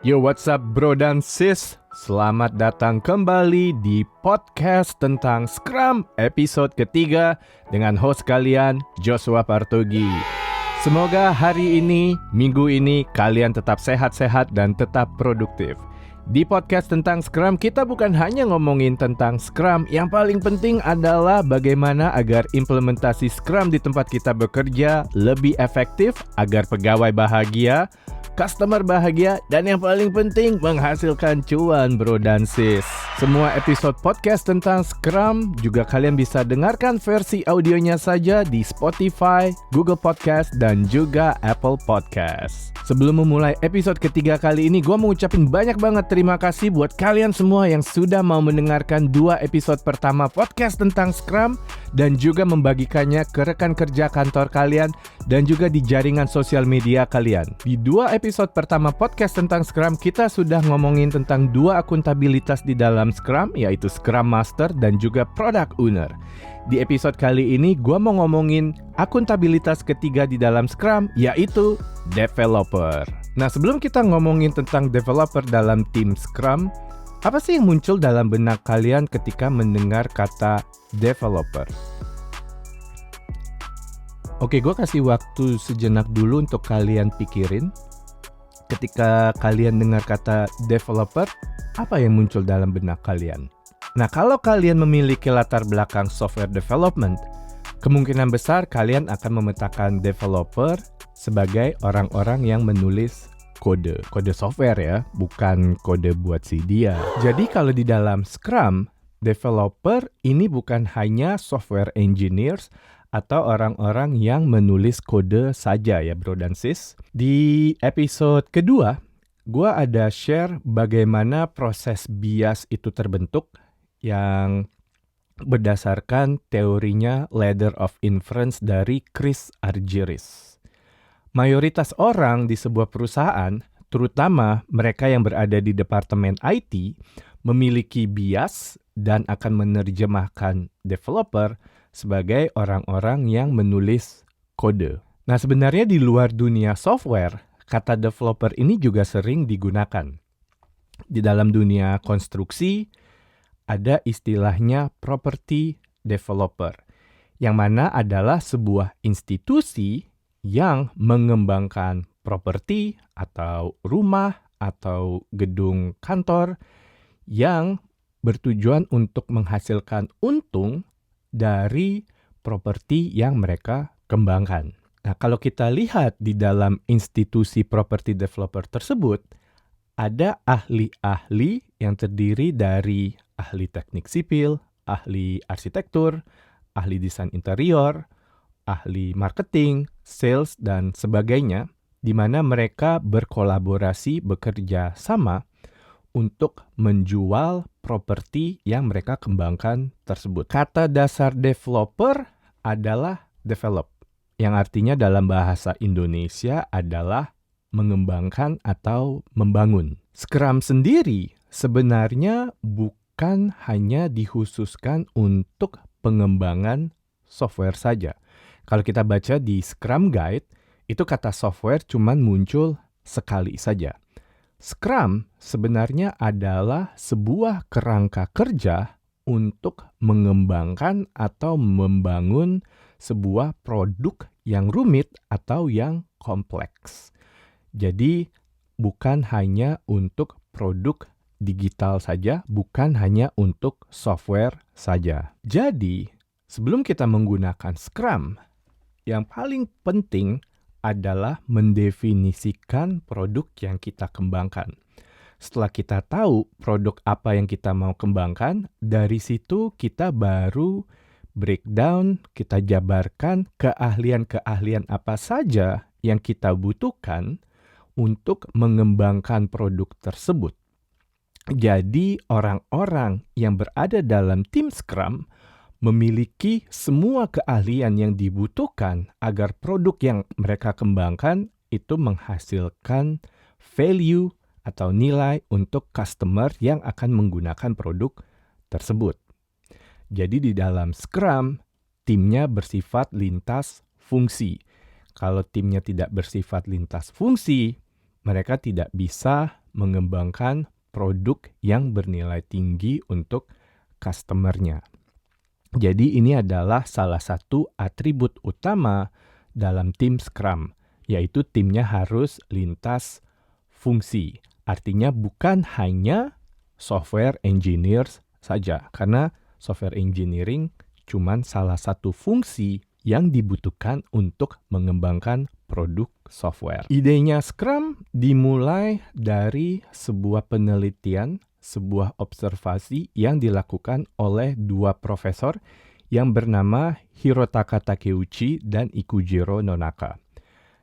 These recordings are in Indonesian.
Yo, what's up bro dan sis? Selamat datang kembali di podcast tentang Scrum episode ketiga dengan host kalian Joshua Partogi. Semoga hari ini, minggu ini kalian tetap sehat-sehat dan tetap produktif. Di podcast tentang Scrum, kita bukan hanya ngomongin tentang Scrum. Yang paling penting adalah bagaimana agar implementasi Scrum di tempat kita bekerja lebih efektif, agar pegawai bahagia, customer bahagia, dan yang paling penting menghasilkan cuan bro dan sis. Semua episode podcast tentang Scrum juga kalian bisa dengarkan versi audionya saja di Spotify, Google Podcast, dan juga Apple Podcast. Sebelum memulai episode ketiga kali ini, gue mau ucapin banyak banget terima kasih buat kalian semua yang sudah mau mendengarkan 2 episode pertama podcast tentang Scrum dan juga membagikannya ke rekan kerja kantor kalian dan juga di jaringan sosial media kalian. Di 2 episode pertama podcast tentang Scrum, kita sudah ngomongin tentang 2 akuntabilitas di dalam Scrum, yaitu Scrum Master dan juga Product Owner. Di episode kali ini, gue mau ngomongin akuntabilitas ketiga di dalam Scrum, yaitu Developer. Nah, sebelum kita ngomongin tentang Developer dalam tim Scrum, apa sih yang muncul dalam benak kalian ketika mendengar kata Developer? Oke, gue kasih waktu sejenak dulu untuk kalian pikirin. Ketika kalian dengar kata developer, apa yang muncul dalam benak kalian? Nah, kalau kalian memiliki latar belakang software development, kemungkinan besar kalian akan memetakan developer sebagai orang-orang yang menulis kode software ya, bukan kode buat si dia. Jadi kalau di dalam Scrum, developer ini bukan hanya software engineers atau orang-orang yang menulis kode saja ya bro dan sis. Di episode kedua, gue ada share bagaimana proses bias itu terbentuk yang berdasarkan teorinya Ladder of Inference dari Chris Argyris. Mayoritas orang di sebuah perusahaan, terutama mereka yang berada di departemen IT, memiliki bias dan akan menerjemahkan developer sebagai orang-orang yang menulis kode. Nah, sebenarnya di luar dunia software, kata developer ini juga sering digunakan. Di dalam dunia konstruksi, ada istilahnya property developer, yang mana adalah sebuah institusi yang mengembangkan properti atau rumah atau gedung kantor yang bertujuan untuk menghasilkan untung dari properti yang mereka kembangkan. Nah, kalau kita lihat di dalam institusi property developer tersebut, ada ahli-ahli yang terdiri dari ahli teknik sipil, ahli arsitektur, ahli desain interior, ahli marketing, sales, dan sebagainya, di mana mereka berkolaborasi bekerja sama untuk menjual properti yang mereka kembangkan tersebut. Kata dasar developer adalah develop, yang artinya dalam bahasa Indonesia adalah mengembangkan atau membangun. Scrum sendiri sebenarnya bukan hanya dikhususkan untuk pengembangan software saja. Kalau kita baca di Scrum Guide, itu kata software cuman muncul sekali saja. Scrum sebenarnya adalah sebuah kerangka kerja untuk mengembangkan atau membangun sebuah produk yang rumit atau yang kompleks. Jadi bukan hanya untuk produk digital saja, bukan hanya untuk software saja. Jadi sebelum kita menggunakan Scrum, yang paling penting adalah mendefinisikan produk yang kita kembangkan. Setelah kita tahu produk apa yang kita mau kembangkan, dari situ kita baru breakdown, kita jabarkan keahlian-keahlian apa saja yang kita butuhkan untuk mengembangkan produk tersebut. Jadi orang-orang yang berada dalam tim Scrum memiliki semua keahlian yang dibutuhkan agar produk yang mereka kembangkan itu menghasilkan value atau nilai untuk customer yang akan menggunakan produk tersebut. Jadi di dalam Scrum, timnya bersifat lintas fungsi. Kalau timnya tidak bersifat lintas fungsi, mereka tidak bisa mengembangkan produk yang bernilai tinggi untuk customer-nya. Jadi ini adalah salah satu atribut utama dalam tim Scrum, yaitu timnya harus lintas fungsi. Artinya bukan hanya software engineers saja, karena software engineering cuman salah satu fungsi yang dibutuhkan untuk mengembangkan produk software. Idenya Scrum dimulai dari sebuah penelitian, sebuah observasi yang dilakukan oleh dua profesor yang bernama Hirotaka Takeuchi dan Ikujiro Nonaka.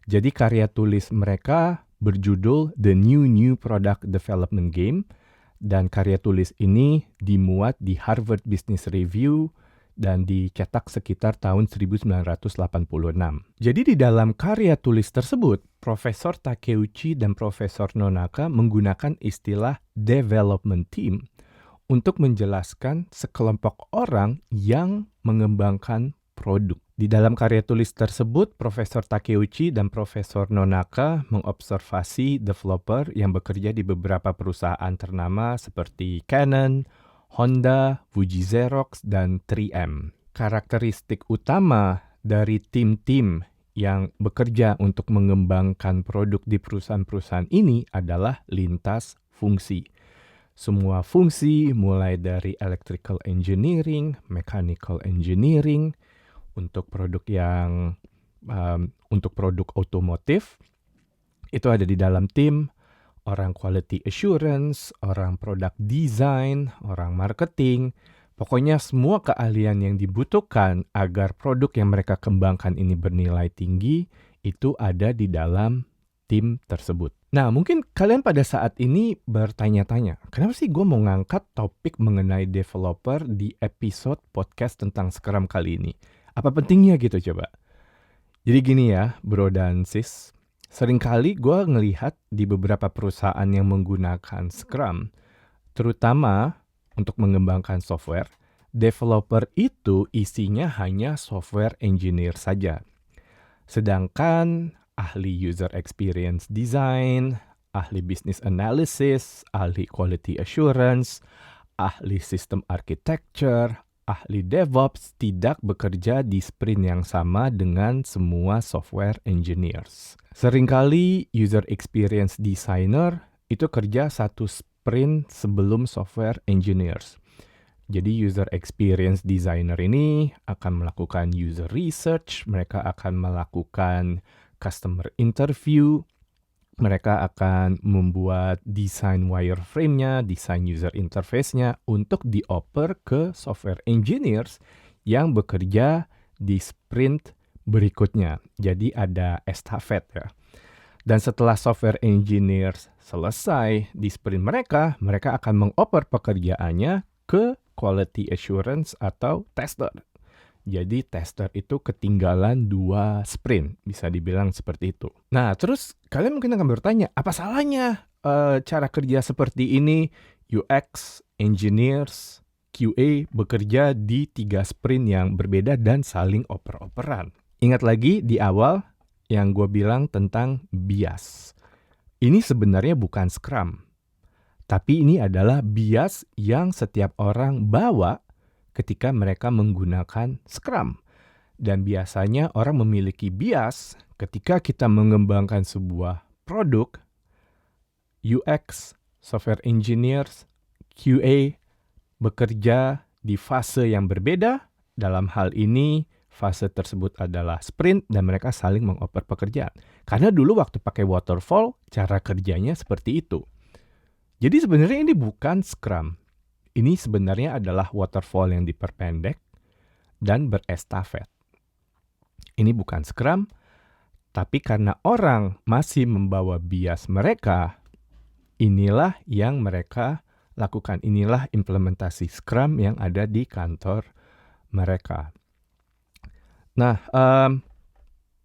Jadi karya tulis mereka berjudul The New Product Development Game, dan karya tulis ini dimuat di Harvard Business Review dan dicetak sekitar tahun 1986. Jadi di dalam karya tulis tersebut, Profesor Takeuchi dan Profesor Nonaka menggunakan istilah development team untuk menjelaskan sekelompok orang yang mengembangkan produk. Di dalam karya tulis tersebut, Profesor Takeuchi dan Profesor Nonaka mengobservasi developer yang bekerja di beberapa perusahaan ternama seperti Canon, Honda, Fuji Xerox, dan 3M. Karakteristik utama dari tim-tim yang bekerja untuk mengembangkan produk di perusahaan-perusahaan ini adalah lintas fungsi. Semua fungsi mulai dari electrical engineering, mechanical engineering, untuk produk otomotif, itu ada di dalam tim. Orang quality assurance, orang product design, orang marketing, pokoknya semua keahlian yang dibutuhkan agar produk yang mereka kembangkan ini bernilai tinggi, itu ada di dalam tim tersebut. Nah, mungkin kalian pada saat ini bertanya-tanya, kenapa sih gue mau ngangkat topik mengenai developer di episode podcast tentang Scrum kali ini? Apa pentingnya gitu coba? Jadi gini ya, bro dan sis. Seringkali gue ngelihat di beberapa perusahaan yang menggunakan Scrum, terutama untuk mengembangkan software, developer itu isinya hanya software engineer saja. Sedangkan ahli user experience design, ahli business analysis, ahli quality assurance, ahli system architecture, ahli DevOps tidak bekerja di sprint yang sama dengan semua software engineers. Seringkali user experience designer itu kerja satu sprint sebelum software engineers. Jadi user experience designer ini akan melakukan user research, mereka akan melakukan customer interview, mereka akan membuat desain wireframe-nya, desain user interface-nya untuk dioper ke software engineers yang bekerja di sprint berikutnya. Jadi ada estafet ya. Dan setelah software engineers selesai di sprint mereka akan mengoper pekerjaannya ke quality assurance atau tester. Jadi tester itu ketinggalan 2 sprint, bisa dibilang seperti itu. Nah, terus kalian mungkin akan bertanya, apa salahnya cara kerja seperti ini? UX, engineers, QA bekerja di 3 sprint yang berbeda dan saling oper-operan. Ingat lagi di awal yang gue bilang tentang bias. Ini sebenarnya bukan Scrum, tapi ini adalah bias yang setiap orang bawa ketika mereka menggunakan Scrum. Dan biasanya orang memiliki bias ketika kita mengembangkan sebuah produk, UX, software engineers, QA bekerja di fase yang berbeda. Dalam hal ini, fase tersebut adalah sprint dan mereka saling mengoper pekerjaan. Karena dulu waktu pakai waterfall, cara kerjanya seperti itu. Jadi sebenarnya ini bukan Scrum. Ini sebenarnya adalah waterfall yang diperpendek dan berestafet. Ini bukan Scrum, tapi karena orang masih membawa bias mereka, inilah yang mereka lakukan. Inilah implementasi Scrum yang ada di kantor mereka. Nah,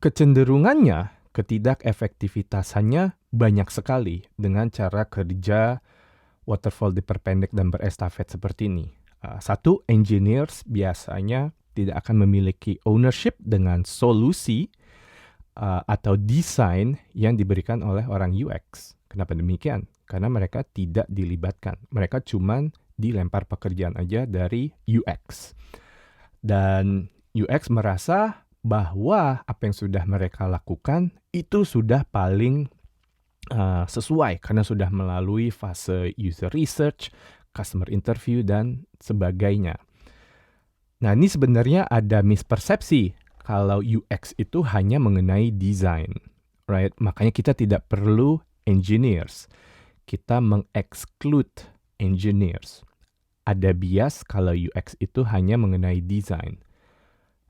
kecenderungannya, ketidakefektivitasannya banyak sekali dengan cara kerja waterfall diperpendek dan berestafet seperti ini. Satu, engineers biasanya tidak akan memiliki ownership dengan solusi atau desain yang diberikan oleh orang UX. Kenapa demikian? karena mereka tidak dilibatkan. Mereka cuman dilempar pekerjaan aja dari UX. Dan UX merasa bahwa apa yang sudah mereka lakukan itu sudah paling sesuai karena sudah melalui fase user research, customer interview, dan sebagainya. Nah, ini sebenarnya ada mispersepsi kalau UX itu hanya mengenai desain, right? Makanya kita tidak perlu engineers. Kita mengexclude engineers. Ada bias kalau UX itu hanya mengenai desain.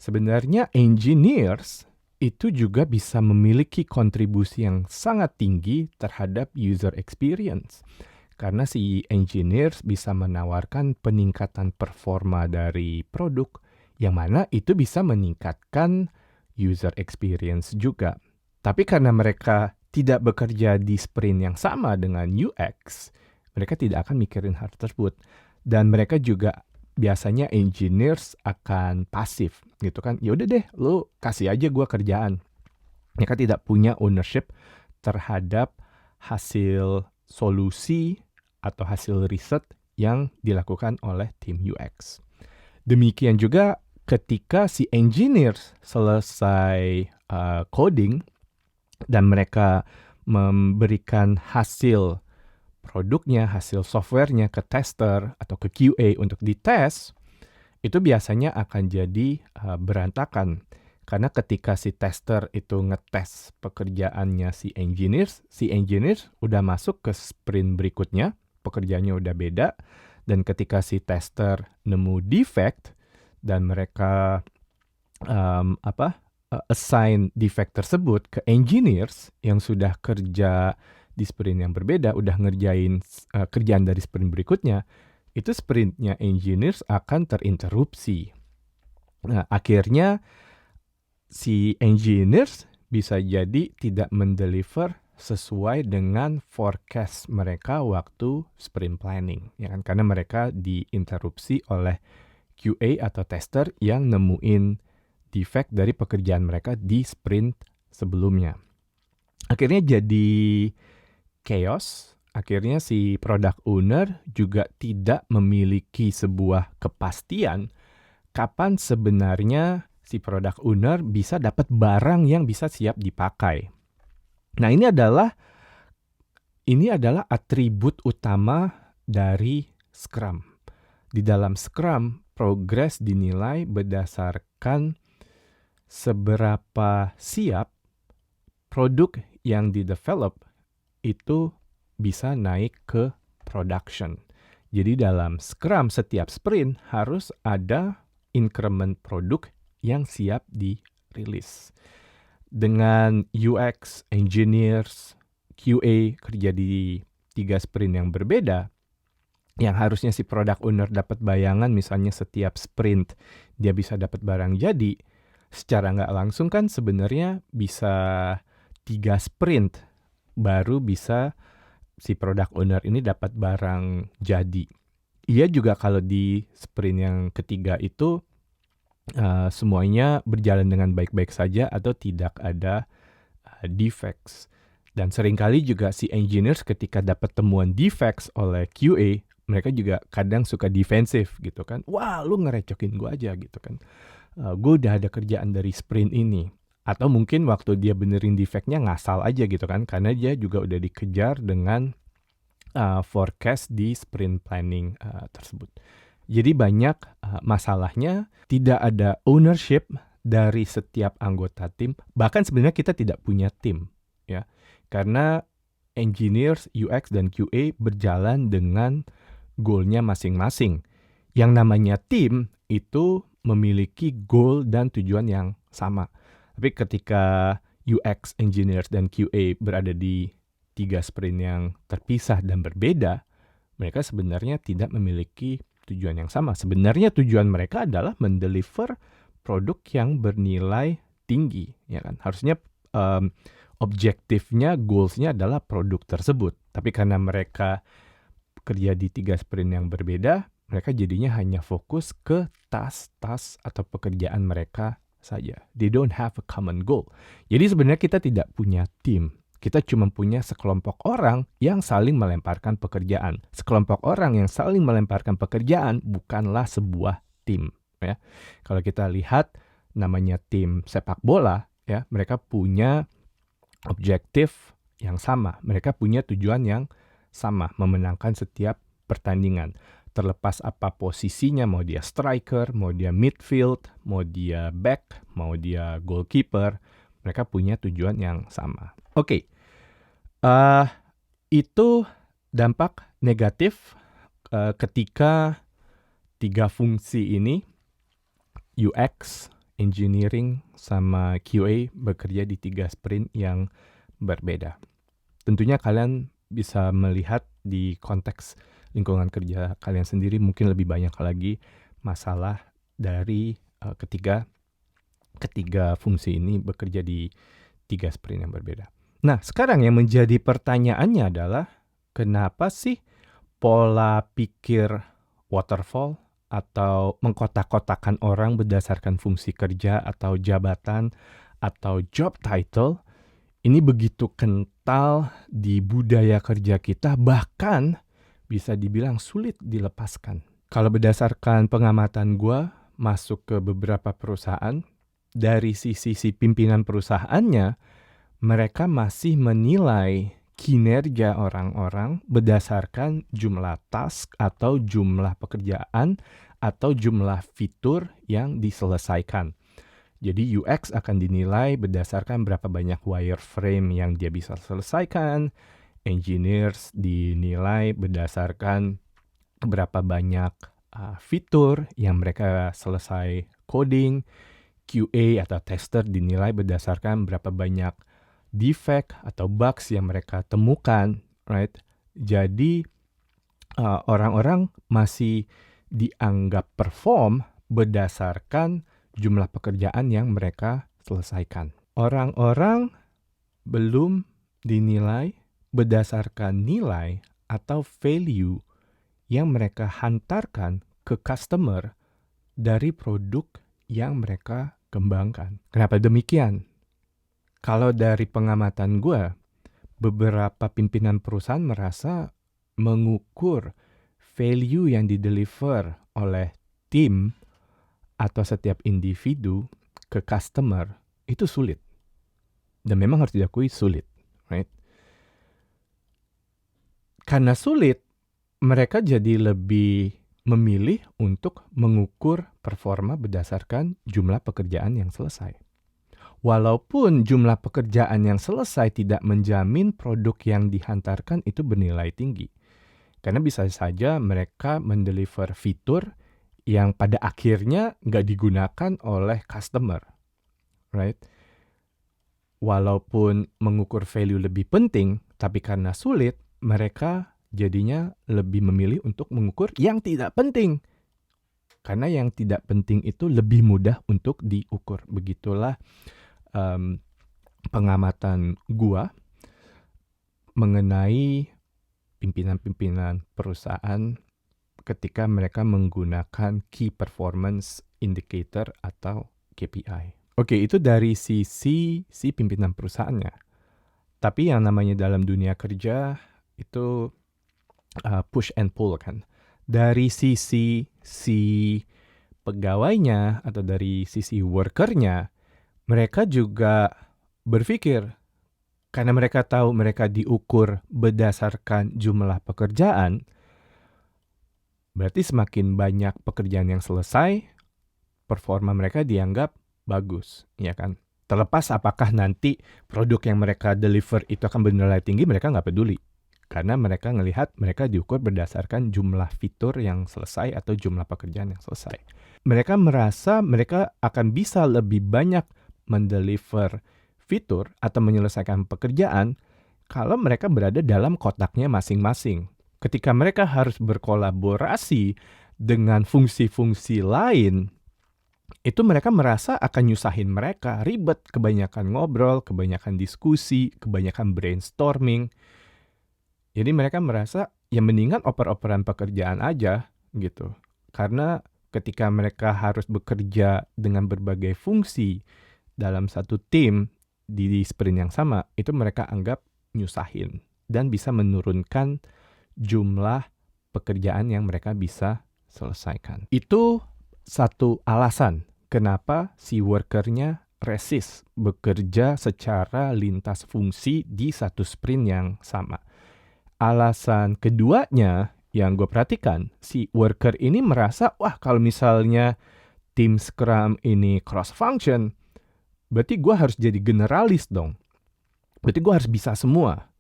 Sebenarnya engineers itu juga bisa memiliki kontribusi yang sangat tinggi terhadap user experience. Karena si engineers bisa menawarkan peningkatan performa dari produk, yang mana itu bisa meningkatkan user experience juga. Tapi karena mereka tidak bekerja di sprint yang sama dengan UX, mereka tidak akan mikirin hal tersebut. Dan mereka juga biasanya engineers akan pasif gitu kan. Ya udah deh, lu kasih aja gua kerjaan. Mereka tidak punya ownership terhadap hasil solusi atau hasil riset yang dilakukan oleh tim UX. Demikian juga ketika si engineers selesai coding dan mereka memberikan hasil produknya, hasil softwarenya ke tester atau ke QA untuk dites, itu biasanya akan jadi berantakan. Karena ketika si tester itu ngetes pekerjaannya si engineers udah masuk ke sprint berikutnya, pekerjaannya udah beda, dan ketika si tester nemu defect dan mereka assign defect tersebut ke engineers yang sudah kerja di sprint yang berbeda, udah ngerjain kerjaan dari sprint berikutnya, itu sprintnya engineers akan terinterupsi. Nah, akhirnya si engineers bisa jadi tidak mendeliver sesuai dengan forecast mereka waktu sprint planning, ya kan? Karena mereka diinterupsi oleh QA atau tester yang nemuin defect dari pekerjaan mereka di sprint sebelumnya. Akhirnya jadi chaos. Akhirnya si product owner juga tidak memiliki sebuah kepastian kapan sebenarnya si product owner bisa dapat barang yang bisa siap dipakai. Nah, ini adalah atribut utama dari Scrum. Di dalam Scrum, progres dinilai berdasarkan seberapa siap produk yang di-develop itu bisa naik ke production. Jadi dalam Scrum setiap sprint harus ada increment produk yang siap dirilis. Dengan UX, engineers, QA kerja di 3 sprint yang berbeda, yang harusnya si product owner dapat bayangan misalnya setiap sprint dia bisa dapat barang jadi, secara nggak langsung kan sebenarnya bisa 3 sprint baru bisa si product owner ini dapat barang jadi. Iya juga kalau di sprint yang ketiga itu semuanya berjalan dengan baik-baik saja atau tidak ada defects. Dan seringkali juga si engineers ketika dapat temuan defects oleh QA, mereka juga kadang suka defensif gitu kan. Wah, lu ngerecokin gue aja gitu kan. Gue udah ada kerjaan dari sprint ini. Atau mungkin waktu dia benerin defectnya ngasal aja gitu kan. Karena dia juga udah dikejar dengan forecast di sprint planning tersebut. Jadi banyak masalahnya, tidak ada ownership dari setiap anggota tim. Bahkan sebenarnya kita tidak punya tim, ya. Karena engineers, UX, dan QA berjalan dengan goal-nya masing-masing. Yang namanya tim itu memiliki goal dan tujuan yang sama. Tapi ketika UX, engineers, dan QA berada di 3 sprint yang terpisah dan berbeda, mereka sebenarnya tidak memiliki tujuan yang sama. Sebenarnya tujuan mereka adalah mendeliver produk yang bernilai tinggi, ya kan? Harusnya objektifnya, goals-nya adalah produk tersebut. Tapi karena mereka kerja di 3 sprint yang berbeda, mereka jadinya hanya fokus ke task-task atau pekerjaan mereka saja. They don't have a common goal. Jadi sebenarnya kita tidak punya tim. Kita cuma punya sekelompok orang yang saling melemparkan pekerjaan. Sekelompok orang yang saling melemparkan pekerjaan bukanlah sebuah tim, ya. Kalau kita lihat namanya tim sepak bola, ya, mereka punya objektif yang sama. Mereka punya tujuan yang sama, memenangkan setiap pertandingan. Terlepas apa posisinya, mau dia striker, mau dia midfield, mau dia back, mau dia goalkeeper, mereka punya tujuan yang sama. Oke. Itu dampak negatif ketika 3 fungsi ini, UX, engineering, sama QA bekerja di 3 sprint yang berbeda. Tentunya kalian bisa melihat di konteks lingkungan kerja kalian sendiri mungkin lebih banyak lagi masalah dari ketiga fungsi ini bekerja di 3 sprint yang berbeda. Nah, sekarang yang menjadi pertanyaannya adalah kenapa sih pola pikir waterfall atau mengkotak-kotakan orang berdasarkan fungsi kerja atau jabatan atau job title ini begitu kental di budaya kerja kita, bahkan bisa dibilang sulit dilepaskan. Kalau berdasarkan pengamatan gue masuk ke beberapa perusahaan, dari sisi pimpinan perusahaannya, mereka masih menilai kinerja orang-orang berdasarkan jumlah task atau jumlah pekerjaan atau jumlah fitur yang diselesaikan. Jadi UX akan dinilai berdasarkan berapa banyak wireframe yang dia bisa selesaikan, engineers dinilai berdasarkan berapa banyak fitur yang mereka selesai coding, QA atau tester dinilai berdasarkan berapa banyak defect atau bugs yang mereka temukan, right? Jadi orang-orang masih dianggap perform berdasarkan jumlah pekerjaan yang mereka selesaikan. Orang-orang belum dinilai berdasarkan nilai atau value yang mereka hantarkan ke customer dari produk yang mereka kembangkan. Kenapa demikian? Kalau dari pengamatan gue, beberapa pimpinan perusahaan merasa mengukur value yang dideliver oleh tim atau setiap individu ke customer itu sulit. Dan memang harus diakui sulit, right? Karena sulit, mereka jadi lebih memilih untuk mengukur performa berdasarkan jumlah pekerjaan yang selesai. Walaupun jumlah pekerjaan yang selesai tidak menjamin produk yang dihantarkan itu bernilai tinggi. Karena bisa saja mereka mendeliver fitur yang pada akhirnya nggak digunakan oleh customer. Right? Walaupun mengukur value lebih penting, tapi karena sulit, mereka jadinya lebih memilih untuk mengukur yang tidak penting. Karena yang tidak penting itu lebih mudah untuk diukur. Begitulah pengamatan gua mengenai pimpinan-pimpinan perusahaan ketika mereka menggunakan Key Performance Indicator atau KPI. Oke, itu dari sisi pimpinan perusahaannya. Tapi yang namanya dalam dunia kerja itu push and pull kan. Dari sisi pegawainya atau dari sisi workernya, mereka juga berpikir, karena mereka tahu mereka diukur berdasarkan jumlah pekerjaan, berarti semakin banyak pekerjaan yang selesai, performa mereka dianggap bagus, ya kan? Terlepas apakah nanti produk yang mereka deliver itu akan bernilai tinggi, mereka nggak peduli. Karena mereka ngelihat mereka diukur berdasarkan jumlah fitur yang selesai atau jumlah pekerjaan yang selesai. Mereka merasa mereka akan bisa lebih banyak mendeliver fitur atau menyelesaikan pekerjaan kalau mereka berada dalam kotaknya masing-masing. Ketika mereka harus berkolaborasi dengan fungsi-fungsi lain, itu mereka merasa akan nyusahin mereka, ribet, kebanyakan ngobrol, kebanyakan diskusi, kebanyakan brainstorming. Jadi mereka merasa ya mendingan oper-operan pekerjaan aja gitu. Karena ketika mereka harus bekerja dengan berbagai fungsi dalam satu tim di sprint yang sama, itu mereka anggap nyusahin dan bisa menurunkan jumlah pekerjaan yang mereka bisa selesaikan. Itu satu alasan kenapa si workernya resist bekerja secara lintas fungsi di satu sprint yang sama. Alasan keduanya yang gue perhatikan, si worker ini merasa, wah kalau misalnya tim Scrum ini cross function, berarti gue harus jadi generalis dong. Berarti gue harus bisa semua.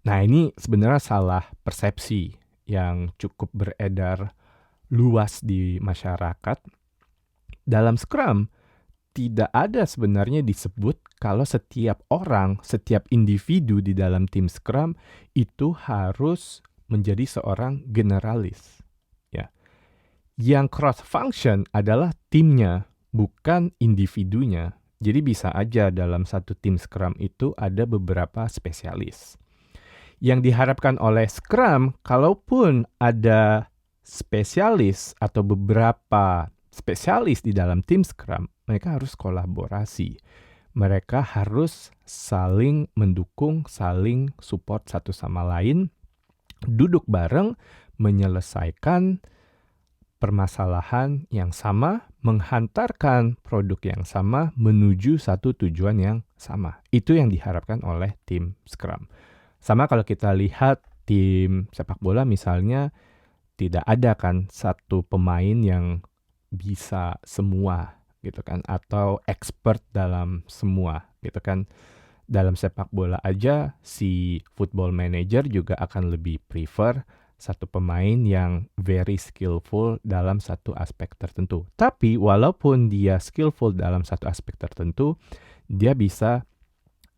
Nah ini sebenarnya salah persepsi yang cukup beredar luas di masyarakat. Dalam Scrum, tidak ada sebenarnya disebut kalau setiap orang, setiap individu di dalam tim Scrum itu harus menjadi seorang generalis. Ya. Yang cross function adalah timnya, bukan individunya. Jadi bisa aja dalam satu tim Scrum itu ada beberapa spesialis. Yang diharapkan oleh Scrum, kalaupun ada spesialis atau beberapa spesialis di dalam tim Scrum, mereka harus kolaborasi. Mereka harus saling mendukung, saling support satu sama lain, duduk bareng, menyelesaikan permasalahan yang sama, menghantarkan produk yang sama menuju satu tujuan yang sama. Itu yang diharapkan oleh tim Scrum. Sama kalau kita lihat tim sepak bola misalnya, tidak ada kan satu pemain yang bisa semua gitu kan, atau expert dalam semua gitu kan. Dalam sepak bola aja si football manager juga akan lebih prefer satu pemain yang very skillful dalam satu aspek tertentu. Tapi walaupun dia skillful dalam satu aspek tertentu, dia bisa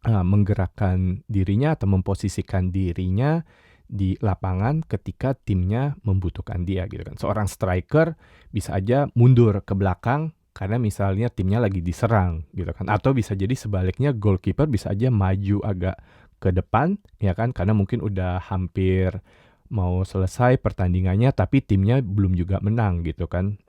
menggerakkan dirinya atau memposisikan dirinya di lapangan ketika timnya membutuhkan dia gitu kan. Seorang striker bisa aja mundur ke belakang karena misalnya timnya lagi diserang gitu kan. Atau bisa jadi sebaliknya, goalkeeper bisa aja maju agak ke depan ya kan, karena mungkin udah hampir mau selesai pertandingannya tapi timnya belum juga menang gitu kan.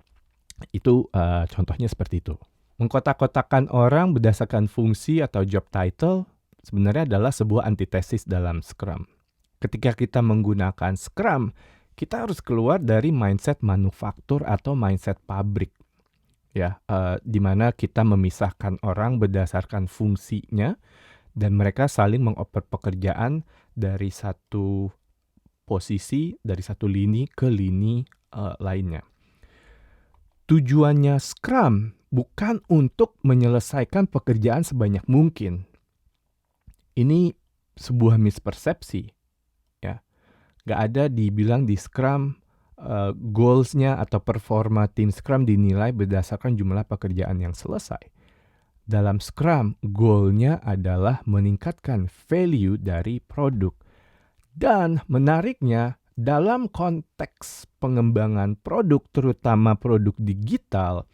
Itu contohnya seperti itu. Mengkotak-kotakan orang berdasarkan fungsi atau job title sebenarnya adalah sebuah antitesis dalam Scrum. Ketika kita menggunakan Scrum, kita harus keluar dari mindset manufaktur atau mindset pabrik. Ya, di mana kita memisahkan orang berdasarkan fungsinya dan mereka saling mengoper pekerjaan dari satu posisi, dari satu lini ke lini lainnya. Tujuannya Scrum bukan untuk menyelesaikan pekerjaan sebanyak mungkin. Ini sebuah mispersepsi. Ya, nggak ada dibilang di Scrum goals-nya atau performa tim Scrum dinilai berdasarkan jumlah pekerjaan yang selesai. Dalam Scrum, goal-nya adalah meningkatkan value dari produk. Dan menariknya, dalam konteks pengembangan produk, terutama produk digital,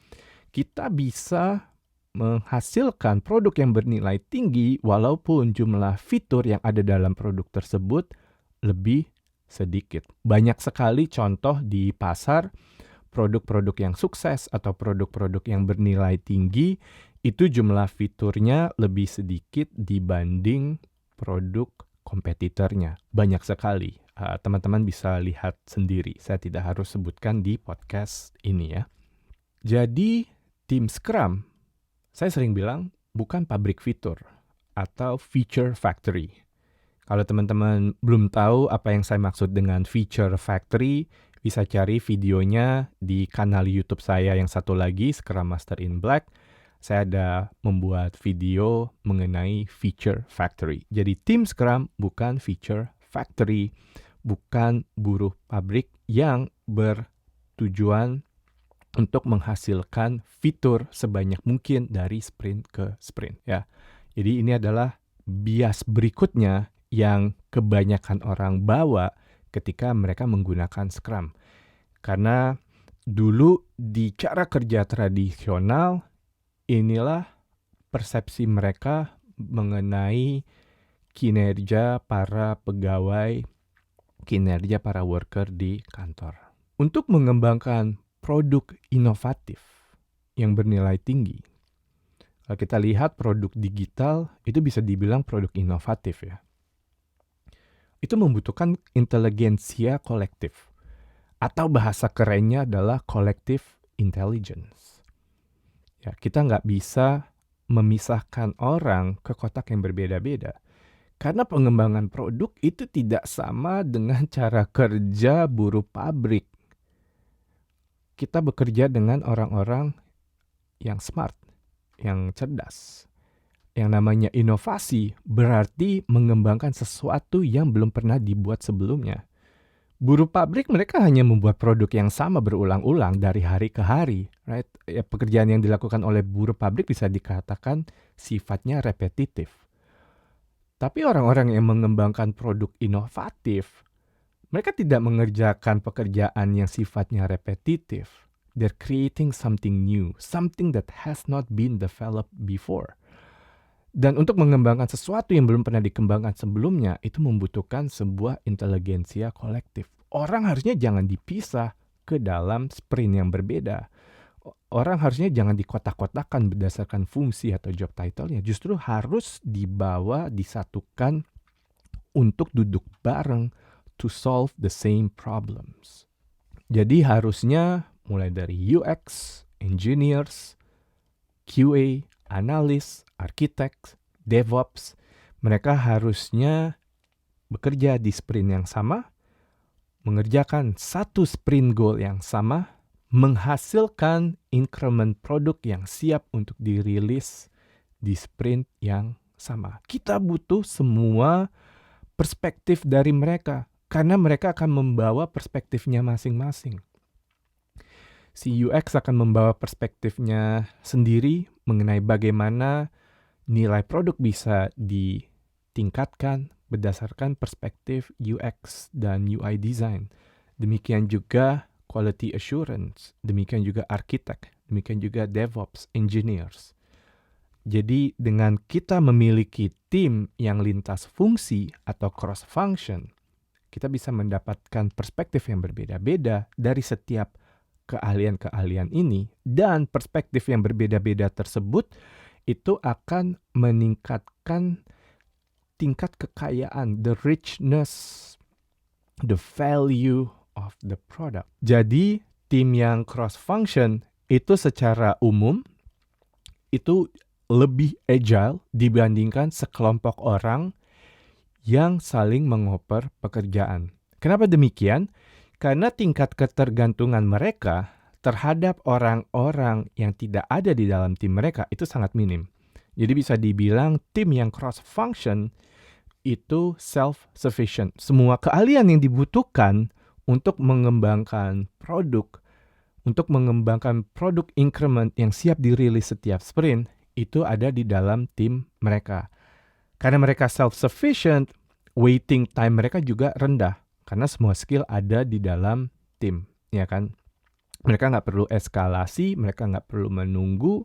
kita bisa menghasilkan produk yang bernilai tinggi walaupun jumlah fitur yang ada dalam produk tersebut lebih sedikit. Banyak sekali contoh di pasar produk-produk yang sukses atau produk-produk yang bernilai tinggi itu jumlah fiturnya lebih sedikit dibanding produk kompetitornya. Banyak sekali. Teman-teman bisa lihat sendiri. Saya tidak harus sebutkan di podcast ini ya. Jadi tim Scrum, saya sering bilang bukan pabrik fitur atau feature factory. Kalau teman-teman belum tahu apa yang saya maksud dengan feature factory, bisa cari videonya di kanal YouTube saya yang satu lagi, Scrum Master in Black. Saya ada membuat video mengenai feature factory. Jadi tim Scrum bukan feature factory, bukan buruh pabrik yang bertujuan untuk menghasilkan fitur sebanyak mungkin dari sprint ke sprint ya. Jadi ini adalah bias berikutnya yang kebanyakan orang bawa ketika mereka menggunakan Scrum. Karena dulu di cara kerja tradisional, inilah persepsi mereka mengenai kinerja para pegawai, kinerja para worker di kantor. Untuk mengembangkan produk inovatif yang bernilai tinggi, kalau kita lihat produk digital itu bisa dibilang produk inovatif ya. itu membutuhkan inteligensia kolektif. Atau bahasa kerennya adalah collective intelligence. Ya, kita nggak bisa memisahkan orang ke kotak yang berbeda-beda. Karena pengembangan produk itu tidak sama dengan cara kerja buruh pabrik. Kita bekerja dengan orang-orang yang smart, yang cerdas. Yang namanya inovasi berarti mengembangkan sesuatu yang belum pernah dibuat sebelumnya. Buruh pabrik mereka hanya membuat produk yang sama berulang-ulang dari hari ke hari. Right? Ya, pekerjaan yang dilakukan oleh buruh pabrik bisa dikatakan sifatnya repetitif. Tapi orang-orang yang mengembangkan produk inovatif, mereka tidak mengerjakan pekerjaan yang sifatnya repetitif. They're creating something new, something that has not been developed before. Dan untuk mengembangkan sesuatu yang belum pernah dikembangkan sebelumnya, itu membutuhkan sebuah inteligensia kolektif. Orang harusnya jangan dipisah ke dalam sprint yang berbeda. Orang harusnya jangan dikotak-kotakan berdasarkan fungsi atau job title-nya. Justru harus dibawa, disatukan untuk duduk bareng to solve the same problems. Jadi harusnya mulai dari UX, engineers, QA, analis, arsitek, DevOps, mereka harusnya bekerja di sprint yang sama, mengerjakan satu sprint goal yang sama, menghasilkan increment produk yang siap untuk dirilis di sprint yang sama. Kita butuh semua perspektif dari mereka, karena mereka akan membawa perspektifnya masing-masing. Si UX akan membawa perspektifnya sendiri mengenai bagaimana nilai produk bisa ditingkatkan berdasarkan perspektif UX dan UI design. Demikian juga quality assurance, demikian juga arsitek, demikian juga DevOps, engineers. Jadi dengan kita memiliki tim yang lintas fungsi atau cross function, kita bisa mendapatkan perspektif yang berbeda-beda dari setiap keahlian-keahlian ini, dan perspektif yang berbeda-beda tersebut itu akan meningkatkan tingkat kekayaan, the richness, the value of the product. Jadi tim yang cross function itu secara umum itu lebih agile dibandingkan sekelompok orang yang saling mengoper pekerjaan. Kenapa demikian? Karena tingkat ketergantungan mereka terhadap orang-orang yang tidak ada di dalam tim mereka itu sangat minim. Jadi bisa dibilang tim yang cross function itu self-sufficient. Semua keahlian yang dibutuhkan untuk mengembangkan produk increment yang siap dirilis setiap sprint, itu ada di dalam tim mereka. Karena mereka self-sufficient, waiting time mereka juga rendah. Karena semua skill ada di dalam tim, ya kan? Mereka nggak perlu eskalasi, mereka nggak perlu menunggu.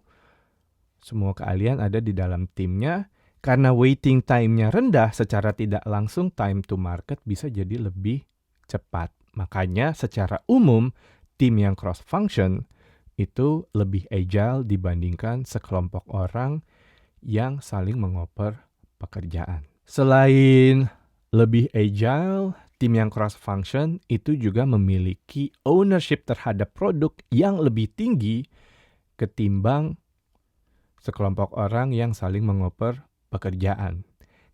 Semua keahlian ada di dalam timnya. Karena waiting time-nya rendah, secara tidak langsung time to market bisa jadi lebih cepat. Makanya secara umum, tim yang cross function itu lebih agile dibandingkan sekelompok orang yang saling mengoper pekerjaan. Selain lebih agile, tim yang cross function itu juga memiliki ownership terhadap produk yang lebih tinggi ketimbang sekelompok orang yang saling mengoper pekerjaan.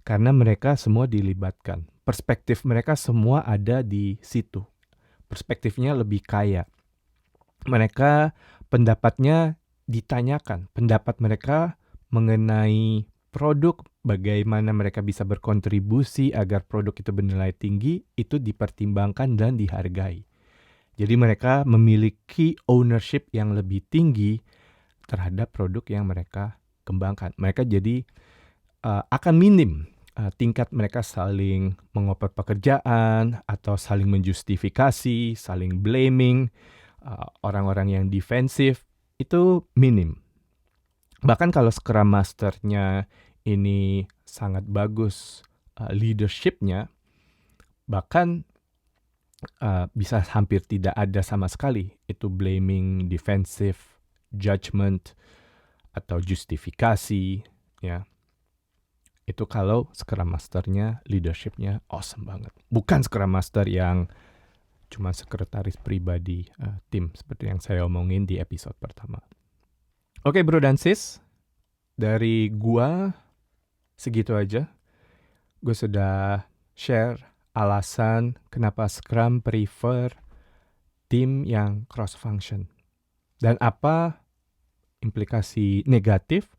Karena mereka semua dilibatkan. Perspektif mereka semua ada di situ. Perspektifnya lebih kaya. Mereka pendapatnya ditanyakan. Pendapat mereka mengenai produk, bagaimana mereka bisa berkontribusi agar produk itu bernilai tinggi, itu dipertimbangkan dan dihargai. Jadi mereka memiliki ownership yang lebih tinggi terhadap produk yang mereka kembangkan. Mereka jadi akan minim tingkat mereka saling mengoper pekerjaan atau saling menjustifikasi, saling blaming, orang-orang yang defensif, itu minim. Bahkan kalau Scrum Master-nya ini sangat bagus leadership-nya, bahkan bisa hampir tidak ada sama sekali itu blaming, defensive, judgment, atau justifikasi, ya. Itu kalau Scrum Master-nya, leadership-nya awesome banget. Bukan Scrum Master yang cuma sekretaris pribadi tim seperti yang saya omongin di episode pertama. Oke bro dan sis, dari gua segitu aja. Gue sudah share alasan kenapa Scrum prefer tim yang cross function. Dan apa implikasi negatif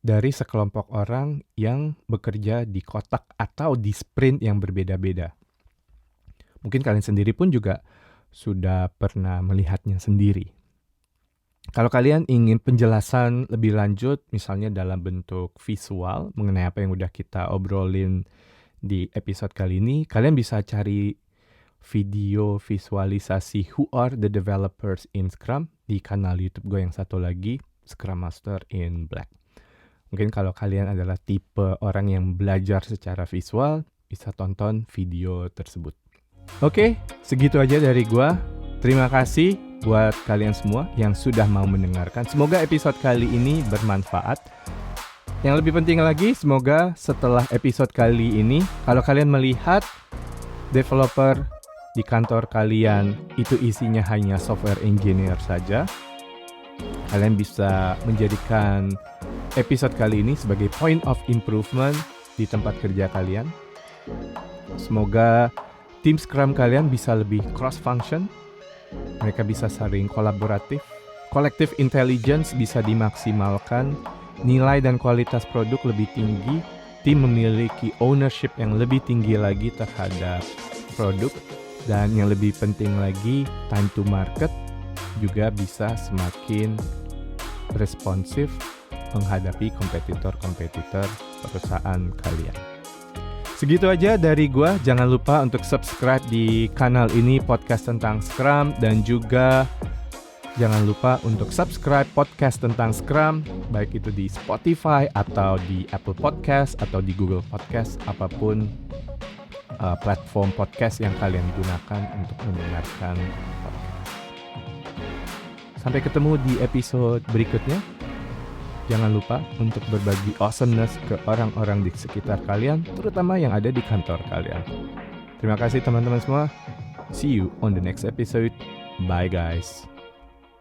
dari sekelompok orang yang bekerja di kotak atau di sprint yang berbeda-beda. Mungkin kalian sendiri pun juga sudah pernah melihatnya sendiri. Kalau kalian ingin penjelasan lebih lanjut, misalnya dalam bentuk visual mengenai apa yang udah kita obrolin di episode kali ini, kalian bisa cari video visualisasi Who Are the Developers in Scrum di kanal YouTube gue yang satu lagi, Scrum Master in Black. Mungkin kalau kalian adalah tipe orang yang belajar secara visual, bisa tonton video tersebut. Oke, segitu aja dari gua. Terima kasih buat kalian semua yang sudah mau mendengarkan. Semoga episode kali ini bermanfaat. Yang lebih penting lagi, semoga setelah episode kali ini, kalau kalian melihat developer di kantor kalian itu isinya hanya software engineer saja, kalian bisa menjadikan episode kali ini sebagai point of improvement di tempat kerja kalian. Semoga tim Scrum kalian bisa lebih cross function, mereka bisa saling kolaboratif, collective intelligence bisa dimaksimalkan, nilai dan kualitas produk lebih tinggi, tim memiliki ownership yang lebih tinggi lagi terhadap produk, dan yang lebih penting lagi, time to market juga bisa semakin responsif menghadapi kompetitor-kompetitor perusahaan kalian. Segitu aja dari gua. Jangan lupa untuk subscribe di kanal ini, podcast tentang Scrum, dan juga jangan lupa untuk subscribe podcast tentang Scrum, baik itu di Spotify atau di Apple Podcast atau di Google Podcast, apapun platform podcast yang kalian gunakan untuk mendengarkan podcast. Sampai ketemu di episode berikutnya. Jangan lupa untuk berbagi awesomeness ke orang-orang di sekitar kalian, terutama yang ada di kantor kalian. Terima kasih teman-teman semua. See you on the next episode. Bye guys.